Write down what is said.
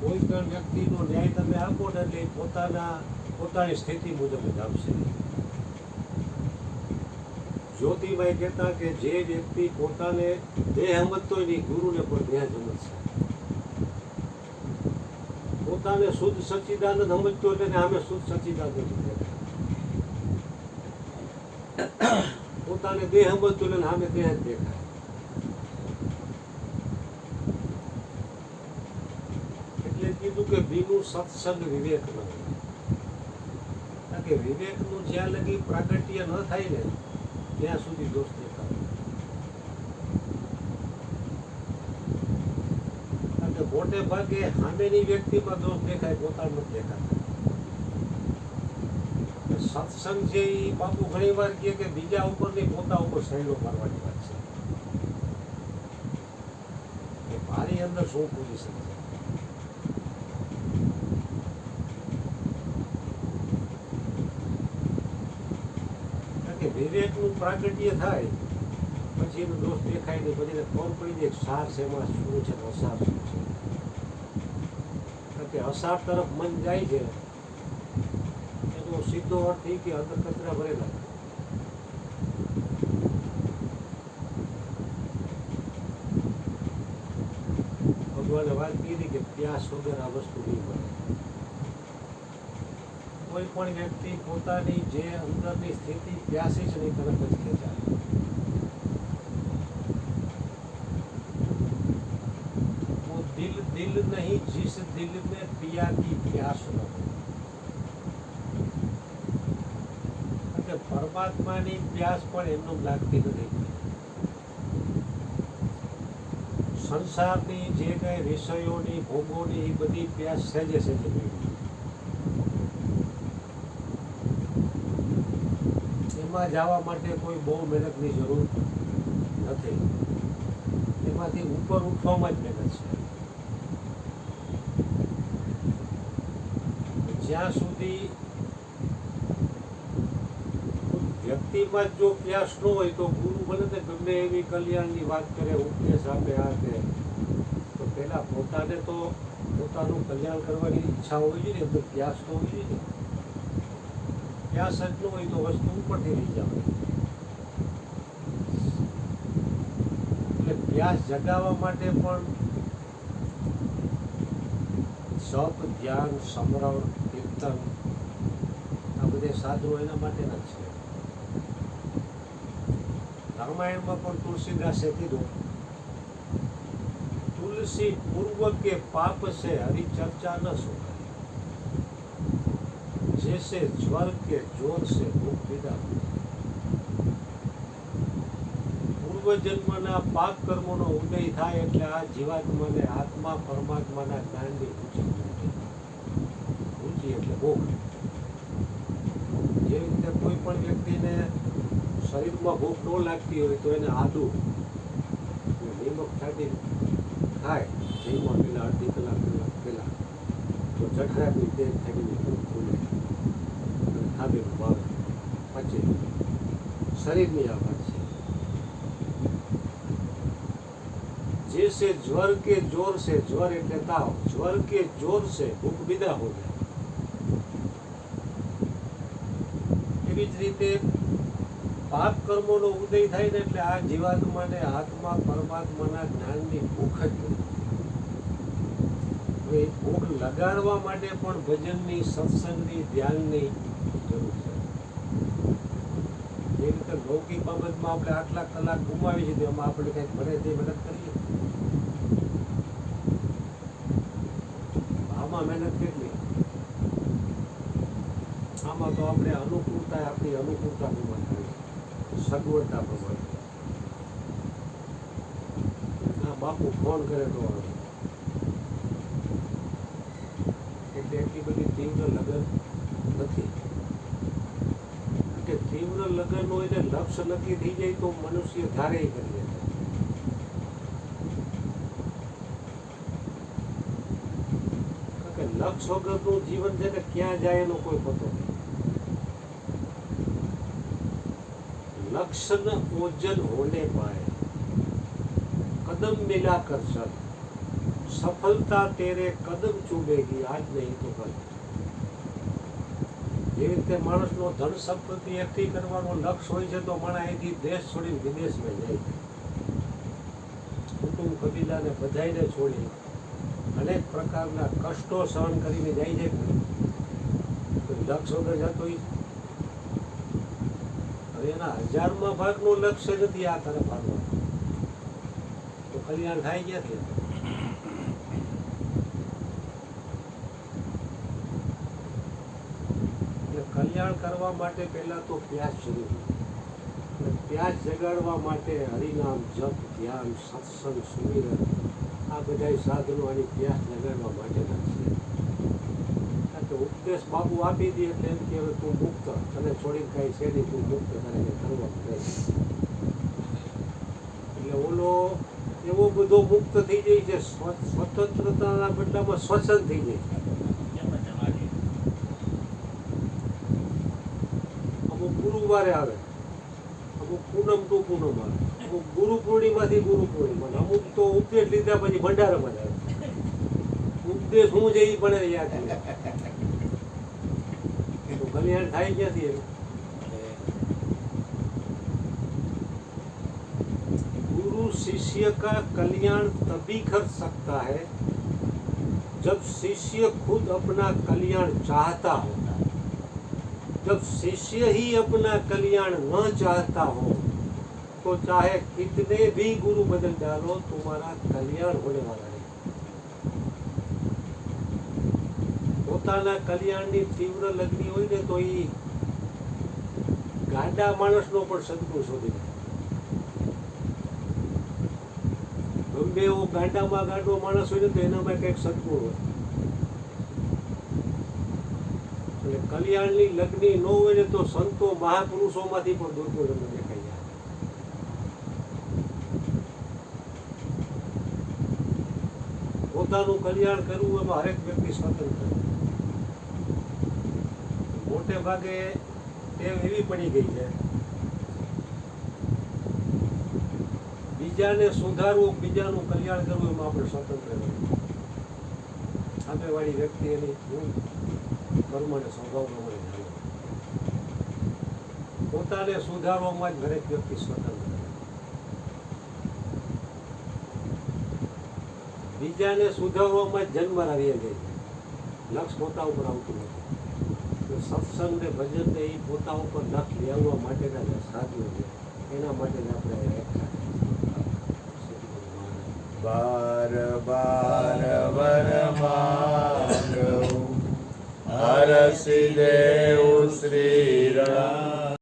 કોઈ પણ વ્યક્તિનો ન્યાય તમે આપો ને એટલે પોતાની સ્થિતિ મુજબ જ આપશે. જ્યોતિભાઈ કહેતા કે જે વ્યક્તિ પોતાને દેહ સમજતો હોય નહીં, ગુરુને પણ દેહ સમજશે. પોતાને શુદ્ધ સચ્ચિદાનંદ સમજતો એટલે આમે શુદ્ધ સચ્ચિદાનંદ દેખાય. પોતાને દેહ સમજતો એટલે આમે દેહ જ દેખાય. એટલે કીધું કે બીનું સત્સંગ વિવેક ન હોય. કારણ કે વિવેકનું જ્યાં લગી પ્રાગટ્ય ન થાય ને ત્યાં સુધી દોષ દેખાય. કારણ કે મોટે ભાગે સામેની વ્યક્તિમાં દોષ દેખાય, પોતાનો નથી દેખાતા. સત્સંગ છે એ બાપુ ઘણી વાર કહે કે બીજા ઉપર નહીં, પોતા ઉપર સહેલો મારવાની વાત છે. મારી અંદર શું પોઝિશન છે. કારણ કે વિવેકનું પ્રાગટ્ય થાય પછી એનો દોષ દેખાય નહીં. પછી ખબર પડી જાય સાર છે, એમાં શું છે, અસાર શું છે. કારણ કે અસાર તરફ મન જાય છે એનો સીધો અર્થ એ કે અંદર કચરા ભરેલા. ભગવાને વાત કીધી કે પ્યાસ વગર આ વસ્તુ નહીં મળે. કોઈ પણ વ્યક્તિ પોતાની જે અંદરની સ્થિતિ પ્યાસી છે એ તરફ જ ખેંચાય. वो दिल नहीं जिस दिल में पिया की प्यास न हो. પરમાત્માની પ્યાસ પણ એમનો લાગતી નથી. સંસારની જે કઈ વિષયોની, ભોગોની એ બધી પ્યાસ સહેજે સહેજે મેળવી. એમાં જવા માટે કોઈ બહુ મહેનતની જરૂર નથી. એમાંથી ઉપર ઉઠવામાં જ મહેનત છે. જ્યાં સુધી વ્યક્તિમાં જો પ્યાસ ન હોય તો ગુરુ ભલે ને ગમે એવી કલ્યાણની વાત કરે, ઉપદેશ આપે, આ કે તો પહેલાં પોતાને તો પોતાનું કલ્યાણ કરવાની ઈચ્છા હોવી જોઈએ, તો પ્યાસ તો હોવી જોઈએ. પ્યાસ જ ન હોય તો વસ્તુ ઉપરથી રહી જવાની. એટલે પ્યાસ જગાવવા માટે પણ જપ, ધ્યાન, સમરણ, કીર્તન આ બધે સાધનો એના માટેના જ છે. રામાયણમાં પણ તુલસીદાસે કીધું, તુલસી પૂર્વ કે પાપ से हरि चर्चा न सुनाई, जैसे ज्वर के जोर से भूख विदा. પૂર્વ જન્મના પાપ કર્મોનો ઉદય થાય એટલે આ જીવાત્માને આત્મા પરમાત્માના જ્ઞાનની રુચિ એટલે ભૂખ. જે રીતે કોઈ પણ વ્યક્તિને શરીરમાં ભૂખ ન લાગતી હોય તો એને આદુ નિમક છાંટી ખાય, જઈમાં પેલા અડધી કલાક પહેલાં તો જઠરાગની તેજ થઈને ભૂખ ખુલે અને ખાધેલું ભાવે પચે. શરીરની આ વાત છે. जैसे ज्वर के जोर से, ज्वर એટલે તાવ, ज्वर के जोर से भूख विदा हो जाए. એવી જ રીતે પાપ કર્મોનો ઉદય થાય ને એટલે આ જીવાત્માને આત્મા પરમાત્માના જ્ઞાનની ભૂખ જ નથી. હવે ભૂખ લગાડવા માટે પણ ભજનની, સત્સંગની, ધ્યાનની જરૂર છે. એ રીતે લૌકિક બાબતમાં આપણે આટલા કલાક ગુમાવી છે એમાં આપણે કંઈક ભલે તે મદદ કરીએ. આમાં મહેનત કેટલી? આમાં તો આપણે અનુકૂળતા, આપણી અનુકૂળતા પ્રમાણે, સગવડતા પ્રમાણે. હા, બાપુ ફોન કરે તો એટલે એટલી બધી તીવ્ર લગન નથી. કે તીવ્ર લગન હોય ને લક્ષ્ય નક્કી થઈ જાય તો મનુષ્ય ધારે કરી લે. કારણ કે લક્ષ્ય વગરનું જીવન છે ને ક્યાં જાય એનો કોઈ પતો નહીં. लक्ष्य न ओजन होने पाए, कदम मिलाकर चल, सफलता तेरे कदम चूमेगी आज नहीं तो कल। જેવી રીતે માણસનો ધન સંપત્તિ એકઠી કરવાનો લક્ષ્ય હોય છે તો માણસ અહીંથી દેશ છોડી વિદેશમાં જાય છે, કુટુંબ કબીલાને બધાઈને છોડી અનેક પ્રકારના કષ્ટો સહન કરીને જાય છે. કોઈ લક્ષ્ય વગર જતો હોય હવે એના 1000માં ભાગનું લક્ષ્ય નથી આ તરફ આવવાનું, તો કલ્યાણ થાય ક્યાંથી? કલ્યાણ કરવા માટે પહેલા તો પ્યાસ જરૂરી, પ્યાસ જગાડવા માટે હરિનામ, જપ, ધ્યાન, સત્સંગ, સુમિરન આ બધા સાધનો આની પ્યાસ જગાડવા માટેના છે. કારણ કે ઉપદેશ બાબુ આપી દે એટલે એમ કે હવે તું મુક્ત, તને છોડીને કાંઈ છે નહીં, તું મુક્ત કરે કરવાનું રહે. એટલે ઓલો એવો બધો મુક્ત થઈ જાય છે, સ્વતંત્રતાના બદલામાં સ્વચ્છંદ થઈ જાય છે. ગુરુવારે આવે, અમુક પૂનમ ટુ પૂનમ આવે, અમુક ગુરુ પૂર્ણિમાથી ગુરુ પૂર્ણિમા, અમુક તો ઉપદેશ લીધા પછી ભંડારામાં જાય. ઉપદેશ હું છે એ પણ યાદ છે. તો કલ્યાણ થાય ક્યાંથી એનું? गुरु शिष्य का कल्याण तभी कर सकता है जब शिष्य खुद अपना कल्याण चाहता हो. जब शिष्य ही अपना कल्याण न चाहता हो तो चाहे कितने भी गुरु बदल डालो तुम्हारा कल्याण होने वाला है. પોતાના કલ્યાણની તીવ્ર લગ્ની હોય ને તો એ ગાંડા માણસનો પણ સદગુણ શોધી લે. ગમે એવો ગાંડામાં ગાંડો માણસ હોય ને તો એનામાં કંઈક સદગુણ હોય. એટલે કલ્યાણની લગ્ની ન હોય ને તો સંતો મહાપુરુષોમાંથી પણ દુર્ગુણ દેખાઈ જાય. પોતાનું કલ્યાણ કરવું એમાં હરેક વ્યક્તિ સ્વતંત્ર. મોટે ભાગે ટેવ એવી પડી ગઈ છે બીજાને સુધારવું, બીજાનું કલ્યાણ કરવું એમાં આપણે સ્વતંત્ર નથી. સામેવાળી વ્યક્તિ એની કર્મને સ્વભાવ પ્રમાણે જાણે. પોતાને સુધારવામાં જ દરેક વ્યક્તિ સ્વતંત્ર. બીજાને સુધારવામાં જ જન્મ આવી જાય છે, લક્ષ પોતા ઉપર આવતું નથી. સત્સંગ ને ભજન ને એ પોતા ઉપર લક્ષ લેવા માટેના જે સાધનો છે એના માટે જ આપણે એકઠા. બાર બાર વર માંગવું હરસિ દેવ શ્રી રામ.